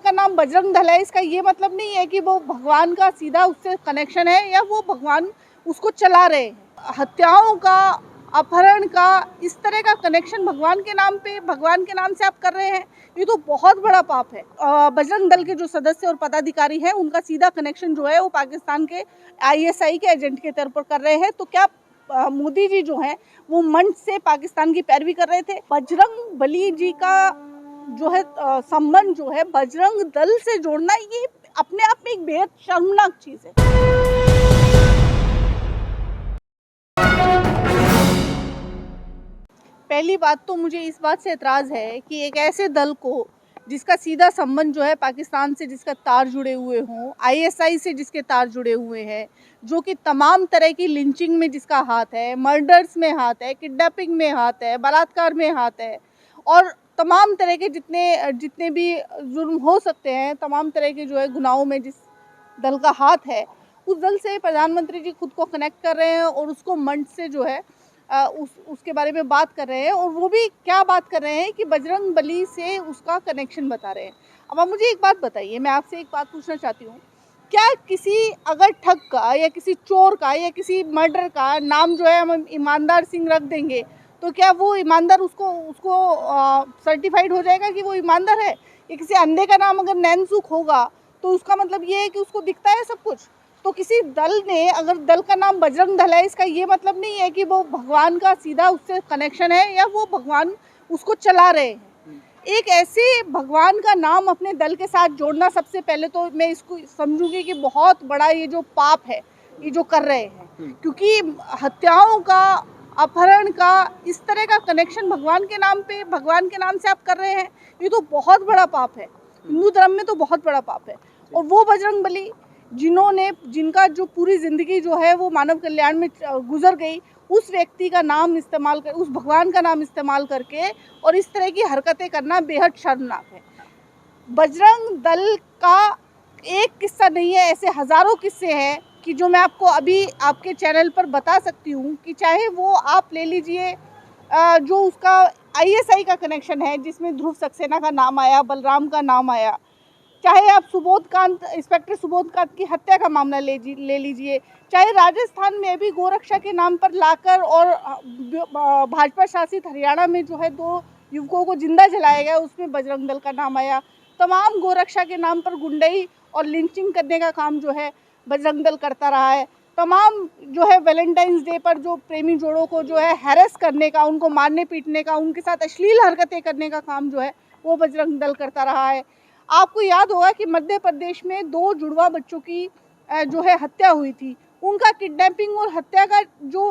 का नाम बजरंग दल है, इसका ये मतलब नहीं है कि वो भगवान का सीधा उससे कनेक्शन है या वो भगवान उसको चला रहे हैं। हत्याओं का, अपहरण का, इस तरह का कनेक्शन भगवान के नाम पे, भगवान के नाम से आप कर रहे हैं, ये तो बहुत बड़ा पाप है। बजरंग दल के जो सदस्य और पदाधिकारी हैं, उनका सीधा कनेक्शन जो है वो पाकिस्तान के ISI के एजेंट के तौर पर कर रहे हैं। तो क्या मोदी जी जो हैं वो मंच से पाकिस्तान की पैरवी कर रहे थे? बजरंग बली जी का जो है संबंध जो है बजरंग दल से जोड़ना, ये अपने आप में एक बेहद शर्मनाक चीज है। पहली बात तो मुझे इस बात से एतराज़ है कि एक ऐसे दल को जिसका सीधा संबंध जो है पाकिस्तान से, जिसका तार जुड़े हुए हों, ISI से जिसके तार जुड़े हुए हैं, जो कि तमाम तरह की लिंचिंग में जिसका हाथ है, मर्डर्स में हाथ है, किडनैपिंग में हाथ है, बलात्कार में हाथ है और तमाम तरह के जितने भी जुर्म हो सकते हैं, तमाम तरह के जो है गुनाहों में जिस दल का हाथ है, उस दल से प्रधानमंत्री जी खुद को कनेक्ट कर रहे हैं और उसको मंच से जो है उसके बारे में बात कर रहे हैं। और वो भी क्या बात कर रहे हैं कि बजरंग बली से उसका कनेक्शन बता रहे हैं। अब आप मुझे एक बात बताइए, मैं आपसे एक बात पूछना चाहती हूँ, क्या किसी अगर ठग का या किसी चोर का या किसी मर्डर का नाम जो है हम ईमानदार सिंह रख देंगे तो क्या वो ईमानदार उसको उसको सर्टिफाइड हो जाएगा कि वो ईमानदार है? या किसी अंधे का नाम अगर नैनसुख होगा तो उसका मतलब ये है कि उसको दिखता है सब कुछ? तो किसी दल ने, अगर दल का नाम बजरंग दल है, इसका ये मतलब नहीं है कि वो भगवान का सीधा उससे कनेक्शन है या वो भगवान उसको चला रहे हैं। एक ऐसे भगवान का नाम अपने दल के साथ जोड़ना, सबसे पहले तो मैं इसको समझूंगी कि बहुत बड़ा ये जो पाप है ये जो कर रहे हैं, क्योंकि हत्याओं का, अपहरण का, इस तरह का कनेक्शन भगवान के नाम पे, भगवान के नाम से आप कर रहे हैं, ये तो बहुत बड़ा पाप है। हिंदू धर्म में तो बहुत बड़ा पाप है। और वो बजरंग बली जिनका जो पूरी ज़िंदगी जो है वो मानव कल्याण में गुजर गई, उस व्यक्ति का नाम इस्तेमाल कर, उस भगवान का नाम इस्तेमाल करके और इस तरह की हरकतें करना बेहद शर्मनाक है। बजरंग दल का एक किस्सा नहीं है, ऐसे हज़ारों किस्से हैं कि जो मैं आपको अभी आपके चैनल पर बता सकती हूँ कि चाहे वो आप ले लीजिए जो उसका ISI का कनेक्शन है, जिसमें ध्रुव सक्सेना का नाम आया, बलराम का नाम आया, चाहे आप इंस्पेक्टर सुबोधकांत की हत्या का मामला ले लीजिए, चाहे राजस्थान में भी गोरक्षा के नाम पर लाकर और भाजपा शासित हरियाणा में जो है 2 युवकों को जिंदा जलाया गया, उसमें बजरंग दल का नाम आया। तमाम गोरक्षा के नाम पर गुंडई और लिंचिंग करने का काम जो है बजरंग दल करता रहा है। तमाम जो है वैलेंटाइंस डे पर जो प्रेमी जोड़ों को जो है हैरेस करने का, उनको मारने पीटने का, उनके साथ अश्लील हरकतें करने का काम जो है वो बजरंग दल करता रहा है। आपको याद होगा कि मध्य प्रदेश में 2 जुड़वा बच्चों की जो है हत्या हुई थी। उनका किडनैपिंग और हत्या का जो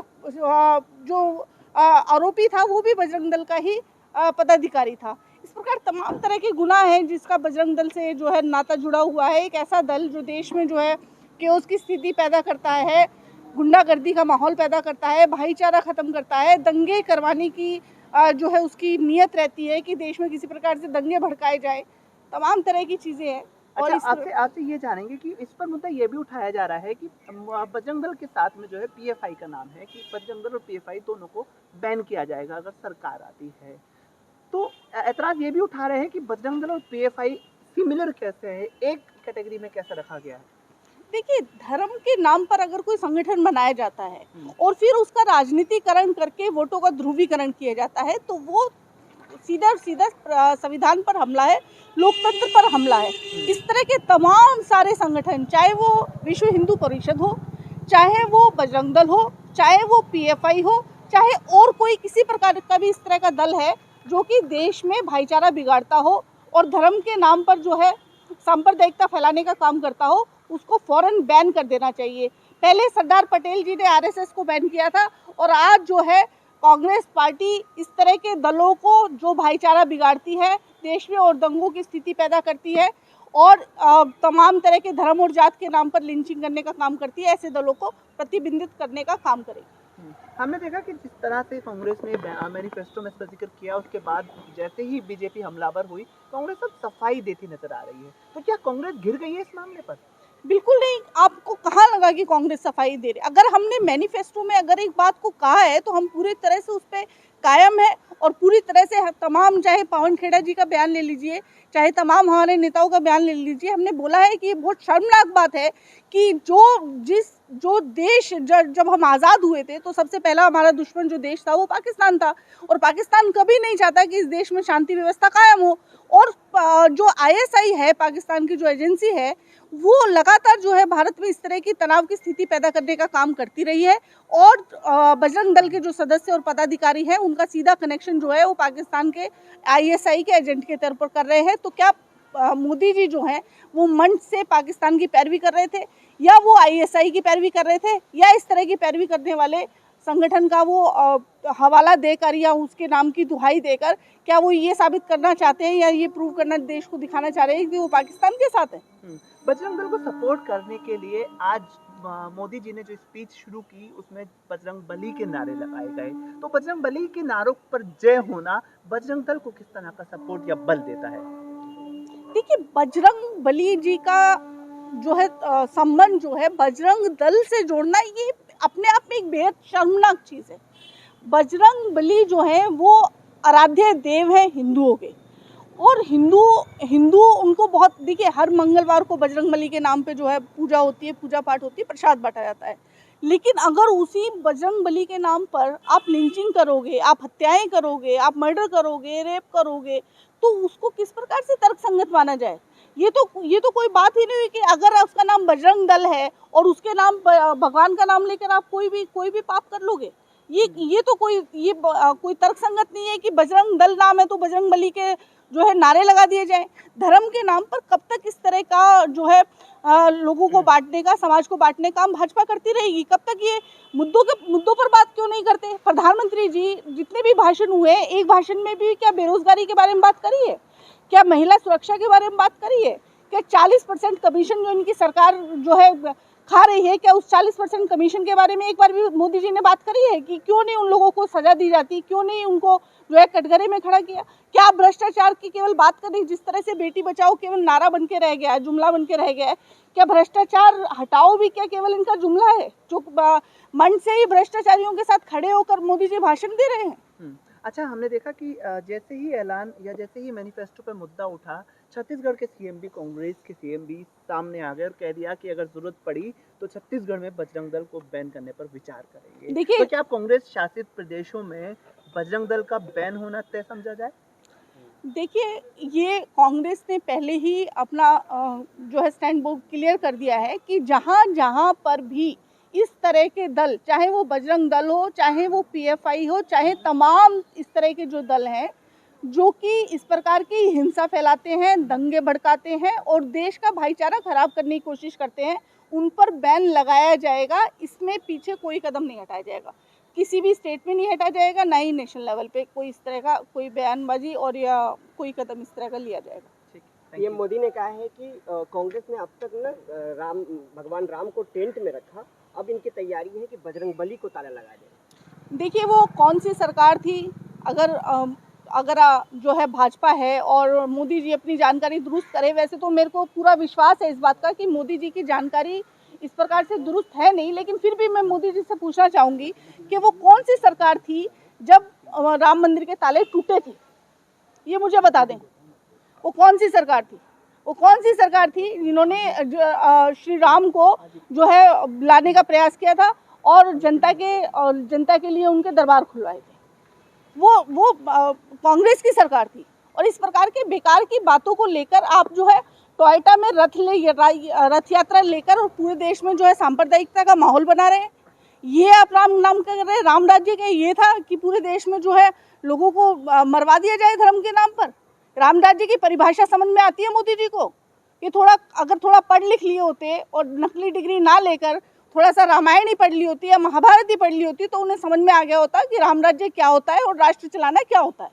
आरोपी था वो भी बजरंग दल का ही पदाधिकारी था। इस प्रकार तमाम तरह के गुनाह हैं जिसका बजरंग दल से जो है नाता जुड़ा हुआ है। एक ऐसा दल जो देश में जो है केओस की स्थिति पैदा करता है, गुंडागर्दी का माहौल पैदा करता है, भाईचारा ख़त्म करता है, दंगे करवाने की जो है उसकी नीयत रहती है कि देश में किसी प्रकार से दंगे भड़काए जाए, तमाम तरह की चीज़ें हैं। और अच्छा, आपसे ये जानेंगे कि इस पर मुद्दा ये भी उठाया जा रहा है कि बजरंग दल के साथ में जो है PFI का नाम है कि बजरंग दल और PFI दोनों को बैन किया जाएगा अगर सरकार आती है। तो ऐतराज ये भी उठा रहे हैं कि बजरंग दल और PFI सिमिलर कैसे है, एक कैटेगरी में कैसे रखा गया है? देखिए, धर्म के नाम पर अगर कोई संगठन बनाया जाता है और फिर उसका राजनीतिकरण करके वोटों का ध्रुवीकरण किया जाता है तो वो सीधा संविधान पर हमला है, लोकतंत्र पर हमला है। इस तरह के तमाम सारे संगठन, चाहे वो विश्व हिंदू परिषद हो, चाहे वो बजरंग दल हो, चाहे वो PFI हो, चाहे और कोई किसी प्रकार का भी इस तरह का दल है जो कि देश में भाईचारा बिगाड़ता हो और धर्म के नाम पर जो है सांप्रदायिकता फैलाने का काम करता हो, उसको फौरन बैन कर देना चाहिए। पहले सरदार पटेल जी ने RSS को बैन किया था और आज जो है कांग्रेस पार्टी इस तरह के दलों को जो भाईचारा बिगाड़ती है देश में और दंगों की स्थिति पैदा करती है और तमाम तरह के धर्म और जात के नाम पर लिंचिंग करने का काम करती है, ऐसे दलों को प्रतिबंधित करने का काम करेगी। हमने देखा कि जिस तरह से कांग्रेस ने मैनिफेस्टो में इसका जिक्र किया, उसके बाद जैसे ही बीजेपी हमलावर हुई, कांग्रेस अब सफाई देती नजर आ रही है। तो क्या कांग्रेस घिर गई है इस मामले पर? बिल्कुल नहीं। आपको कहाँ लगा कि कांग्रेस सफाई दे रही? अगर हमने मैनिफेस्टो में अगर एक बात को कहा है तो हम पूरी तरह से उस पर कायम है और पूरी तरह से तमाम, चाहे पवन खेड़ा जी का बयान ले लीजिए, चाहे तमाम हमारे नेताओं का बयान ले लीजिए, हमने बोला है कि ये बहुत शर्मनाक बात है कि जो देश जब हम आज़ाद हुए थे तो सबसे पहला हमारा दुश्मन जो देश था वो पाकिस्तान था, और पाकिस्तान कभी नहीं चाहता कि इस देश में शांति व्यवस्था कायम हो। और जो ISI है, पाकिस्तान की जो एजेंसी है, वो लगातार जो है भारत में इस तरह की तनाव की स्थिति पैदा करने का काम करती रही है। और बजरंग दल के जो सदस्य और पदाधिकारी हैं उनका सीधा कनेक्शन जो है वो पाकिस्तान के ISI के एजेंट के तौर पर कर रहे हैं। तो क्या मोदी जी जो हैं वो मंच से पाकिस्तान की पैरवी कर रहे थे, या वो ISI की पैरवी कर रहे थे, या इस तरह की पैरवी करने वाले संगठन का वो हवाला देकर या उसके नाम की दुहाई देकर क्या वो ये साबित करना चाहते हैं या ये प्रूव करना, देश को दिखाना चाह रहे हैं कि वो पाकिस्तान के साथ है? बजरंग दल को सपोर्ट करने के लिए आज मोदी जी ने जो स्पीच शुरू की उसमें बजरंग बली के नारे लगाए गए, तो बजरंग बली के नारों पर जय होना बजरंग दल को किस तरह का सपोर्ट या बल देता है? देखिए, बजरंग बली जी का जो है संबंध जो है बजरंग दल से जोड़ना, ये अपने आप में एक बेहद शर्मनाक चीज़ है। बजरंग बली जो है वो आराध्य देव है हिंदुओं के, और हिंदू उनको बहुत, देखिए हर मंगलवार को बजरंग बली के नाम पे जो है पूजा होती है, पूजा पाठ होती है, प्रसाद बांटा जाता है। लेकिन अगर उसी बजरंग बली के नाम पर आप लिंचिंग करोगे, आप हत्याएं करोगे, आप मर्डर करोगे, रेप करोगे, तो उसको किस प्रकार से तर्कसंगत माना जाए? ये तो कोई बात ही नहीं हुई कि अगर उसका नाम बजरंग दल है और उसके नाम भगवान का नाम लेकर आप कोई भी पाप कर लोगे। ये तो कोई तर्कसंगत नहीं है कि बजरंग दल नाम है तो बजरंग बली के जो है नारे लगा दिए जाएं। धर्म के नाम पर कब तक इस तरह का जो है लोगों को बांटने का, समाज को बांटने का काम भाजपा करती रहेगी? कब तक ये मुद्दों पर बात क्यों नहीं करते? प्रधानमंत्री जी जितने भी भाषण हुए, एक भाषण में भी क्या बेरोजगारी के बारे में बात करी है? क्या महिला सुरक्षा के बारे में बात करी है? क्या 40% कमीशन जो इनकी सरकार जो है खा रही है, क्या उस 40% कमीशन के बारे में एक बार भी मोदी जी ने बात करी है कि क्यों नहीं उन लोगों को सजा दी जाती, क्यों नहीं उनको जो है कटघरे में खड़ा किया? क्या भ्रष्टाचार की केवल बात करें, जिस तरह से बेटी बचाओ केवल नारा बन के रह गया है, जुमला बन के रह गया है? क्या भ्रष्टाचार हटाओ भी क्या केवल इनका जुमला है, जो मन से ही भ्रष्टाचारियों के साथ खड़े होकर मोदी जी भाषण दे रहे हैं? अच्छा, हमने देखा कि जैसे ही ऐलान या जैसे ही मैनिफेस्टो पर मुद्दा उठा, छत्तीसगढ़ के CM भी, कांग्रेस के CM भी सामने आ गए और कह दिया कि अगर जरूरत पड़ी तो छत्तीसगढ़ में बजरंग दल को बैन करने पर विचार करेंगे। देखिए, तो क्या कांग्रेस शासित प्रदेशों में बजरंग दल का बैन होना तय समझा जाए? देखिए, ये कांग्रेस ने पहले ही अपना जो है स्टैंड बहुत क्लियर कर दिया है कि जहाँ जहाँ पर भी इस तरह के दल, चाहे वो बजरंग दल हो, चाहे वो PFI हो, चाहे तमाम इस तरह के जो दल हैं जो कि इस प्रकार की हिंसा फैलाते हैं, दंगे भड़काते हैं और देश का भाईचारा खराब करने की कोशिश करते हैं, उन पर बैन लगाया जाएगा। इसमें पीछे कोई कदम नहीं हटाया जाएगा, किसी भी स्टेट में नहीं हटाया जाएगा, ना ही नेशनल लेवल पे कोई इस तरह का कोई बयानबाजी और या कोई कदम इस तरह का लिया जाएगा। पीएम मोदी ने कहा है कि कांग्रेस ने अब तक ना भगवान राम को टेंट में रखा, अब इनकी तैयारी है कि बजरंग बली को ताला लगा दें। देखिए, वो कौन सी सरकार थी? अगर जो है भाजपा है और मोदी जी अपनी जानकारी दुरुस्त करे, वैसे तो मेरे को पूरा विश्वास है इस बात का कि मोदी जी की जानकारी इस प्रकार से दुरुस्त है नहीं, लेकिन फिर भी मैं मोदी जी से पूछना चाहूँगी कि वो कौन सी सरकार थी जब राम मंदिर के ताले टूटे थे? ये मुझे बता दें, वो कौन सी सरकार थी? वो कौन सी सरकार थी जिन्होंने श्री राम को जो है लाने का प्रयास किया था और जनता के लिए उनके दरबार खुलवाए थे? वो कांग्रेस की सरकार थी। और इस प्रकार के बेकार की बातों को लेकर आप जो है टोयोटा में रथ यात्रा लेकर और पूरे देश में जो है सांप्रदायिकता का माहौल बना रहे हैं। ये आप राम नाम कर रहे हैं, राम राज्य का ये था कि पूरे देश में जो है लोगों को मरवा दिया जाए धर्म के नाम पर? राम राज्य की परिभाषा समझ में आती है मोदी जी को? कि अगर थोड़ा पढ़ लिख लिए होते और नकली डिग्री ना लेकर थोड़ा सा रामायण ही पढ़ ली होती या महाभारत ही पढ़ ली होती तो उन्हें समझ में आ गया होता कि राम राज्य क्या होता है और राष्ट्र चलाना क्या होता है।